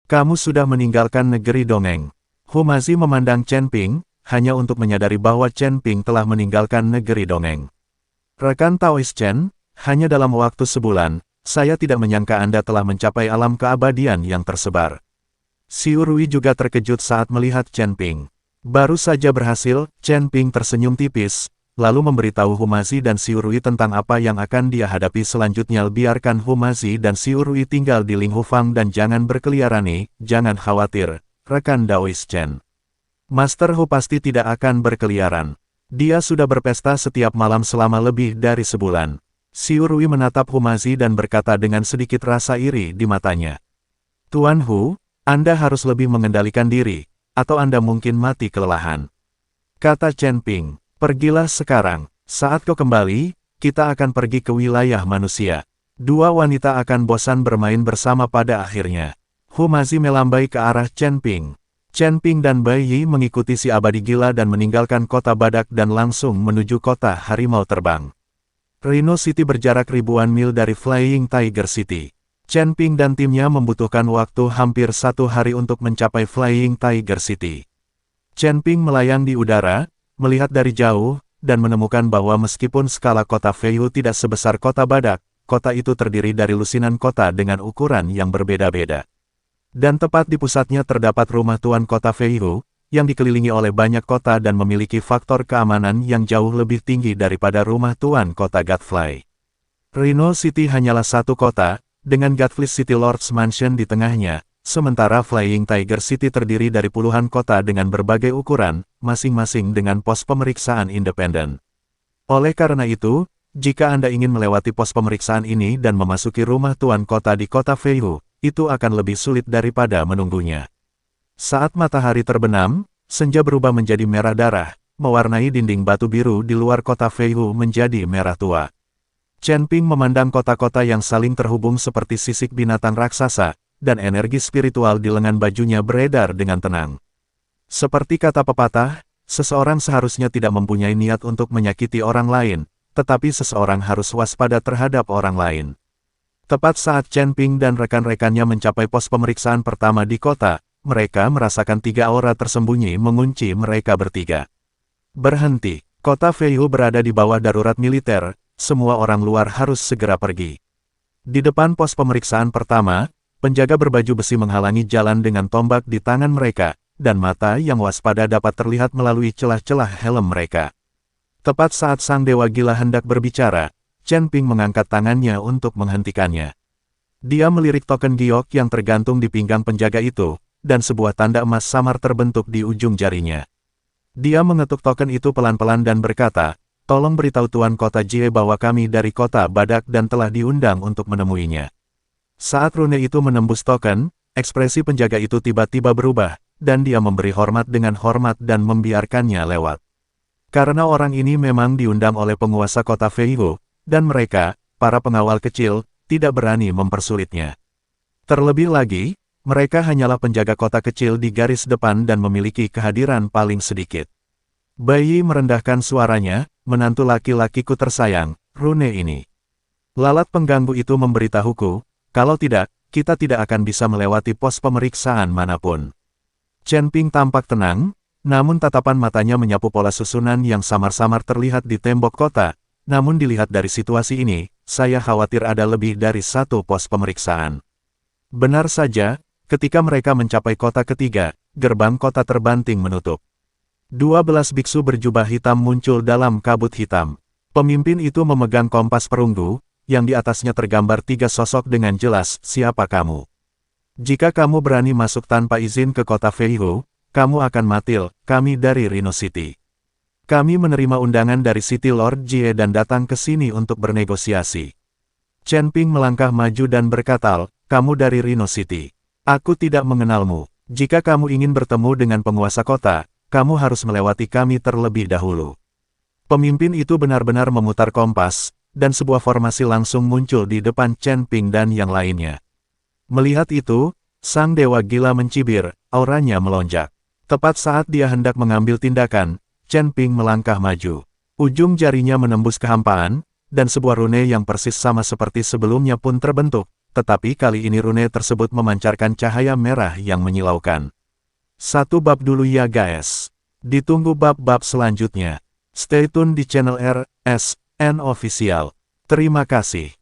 Kamu sudah meninggalkan negeri dongeng. Humazi memandang Chen Ping, hanya untuk menyadari bahwa Chen Ping telah meninggalkan negeri dongeng. Rekan Taois Chen, hanya dalam waktu sebulan, saya tidak menyangka Anda telah mencapai alam keabadian yang tersebar. Xiu Rui juga terkejut saat melihat Chen Ping. Baru saja berhasil, Chen Ping tersenyum tipis, lalu memberitahu Humazi dan Xiu Rui tentang apa yang akan dia hadapi selanjutnya. Biarkan Humazi dan Xiu Rui tinggal di Ling Hufang dan jangan berkeliaran nih, jangan khawatir, rekan Daois Chen. Master Hu pasti tidak akan berkeliaran. Dia sudah berpesta setiap malam selama lebih dari sebulan. Xiu Rui menatap Humazi dan berkata dengan sedikit rasa iri di matanya. Tuan Hu, Anda harus lebih mengendalikan diri, atau Anda mungkin mati kelelahan. Kata Chen Ping. Pergilah sekarang, saat kau kembali, kita akan pergi ke wilayah manusia. Dua wanita akan bosan bermain bersama pada akhirnya. Humazi melambai ke arah Chen Ping. Chen Ping dan Bai Yi mengikuti si abadi gila dan meninggalkan kota badak dan langsung menuju kota harimau terbang. Rhino City berjarak ribuan mil dari Flying Tiger City. Chen Ping dan timnya membutuhkan waktu hampir 1 hari untuk mencapai Flying Tiger City. Chen Ping melayang di udara, melihat dari jauh, dan menemukan bahwa meskipun skala kota Feiyu tidak sebesar kota badak, kota itu terdiri dari lusinan kota dengan ukuran yang berbeda-beda. Dan tepat di pusatnya terdapat rumah tuan kota Feiyu, yang dikelilingi oleh banyak kota dan memiliki faktor keamanan yang jauh lebih tinggi daripada rumah tuan kota Godfly. Rhino City hanyalah satu kota, dengan Godfly City Lord's Mansion di tengahnya, sementara Flying Tiger City terdiri dari puluhan kota dengan berbagai ukuran, masing-masing dengan pos pemeriksaan independen. Oleh karena itu, jika Anda ingin melewati pos pemeriksaan ini dan memasuki rumah tuan kota di kota Feiyu, itu akan lebih sulit daripada menunggunya. Saat matahari terbenam, senja berubah menjadi merah darah, mewarnai dinding batu biru di luar kota Feiyu menjadi merah tua. Chen Ping memandang kota-kota yang saling terhubung seperti sisik binatang raksasa, dan energi spiritual di lengan bajunya beredar dengan tenang. Seperti kata pepatah, seseorang seharusnya tidak mempunyai niat untuk menyakiti orang lain, tetapi seseorang harus waspada terhadap orang lain. Tepat saat Chen Ping dan rekan-rekannya mencapai pos pemeriksaan pertama di kota, mereka merasakan 3 aura tersembunyi mengunci mereka bertiga. Berhenti, kota Feiyu berada di bawah darurat militer, semua orang luar harus segera pergi. Di depan pos pemeriksaan pertama, penjaga berbaju besi menghalangi jalan dengan tombak di tangan mereka, dan mata yang waspada dapat terlihat melalui celah-celah helm mereka. Tepat saat sang dewa gila hendak berbicara, Chen Ping mengangkat tangannya untuk menghentikannya. Dia melirik token giok yang tergantung di pinggang penjaga itu, dan sebuah tanda emas samar terbentuk di ujung jarinya. Dia mengetuk token itu pelan-pelan dan berkata, "Tolong beritahu Tuan Kota Jie bahwa kami dari kota Badak dan telah diundang untuk menemuinya." Saat rune itu menembus token, ekspresi penjaga itu tiba-tiba berubah, dan dia memberi hormat dengan hormat dan membiarkannya lewat. Karena orang ini memang diundang oleh penguasa kota Feiyu, dan mereka, para pengawal kecil, tidak berani mempersulitnya. Terlebih lagi, mereka hanyalah penjaga kota kecil di garis depan dan memiliki kehadiran paling sedikit. Bai Yi merendahkan suaranya, "Menantu laki-lakiku tersayang, rune ini. Lalat pengganggu itu memberitahuku, kalau tidak, kita tidak akan bisa melewati pos pemeriksaan manapun." Chen Ping tampak tenang, namun tatapan matanya menyapu pola susunan yang samar-samar terlihat di tembok kota. Namun dilihat dari situasi ini, saya khawatir ada lebih dari satu pos pemeriksaan. Benar saja, ketika mereka mencapai kota ketiga, gerbang kota terbanting menutup. 12 biksu berjubah hitam muncul dalam kabut hitam. Pemimpin itu memegang kompas perunggu, yang di atasnya tergambar 3 sosok dengan jelas, "Siapa kamu? Jika kamu berani masuk tanpa izin ke kota Feiyu, kamu akan mati. Kami dari Rhino City. Kami menerima undangan dari City Lord Jie dan datang ke sini untuk bernegosiasi." Chen Ping melangkah maju dan berkata, "Kamu dari Rhino City. Aku tidak mengenalmu. Jika kamu ingin bertemu dengan penguasa kota, kamu harus melewati kami terlebih dahulu." Pemimpin itu benar-benar memutar kompas, dan sebuah formasi langsung muncul di depan Chen Ping dan yang lainnya. Melihat itu, sang dewa gila mencibir, auranya melonjak. Tepat saat dia hendak mengambil tindakan, Chen Ping melangkah maju. Ujung jarinya menembus kehampaan, dan sebuah rune yang persis sama seperti sebelumnya pun terbentuk, tetapi kali ini rune tersebut memancarkan cahaya merah yang menyilaukan. Satu bab dulu ya guys. Ditunggu bab-bab selanjutnya. Stay tune di channel RSN Official. Terima kasih.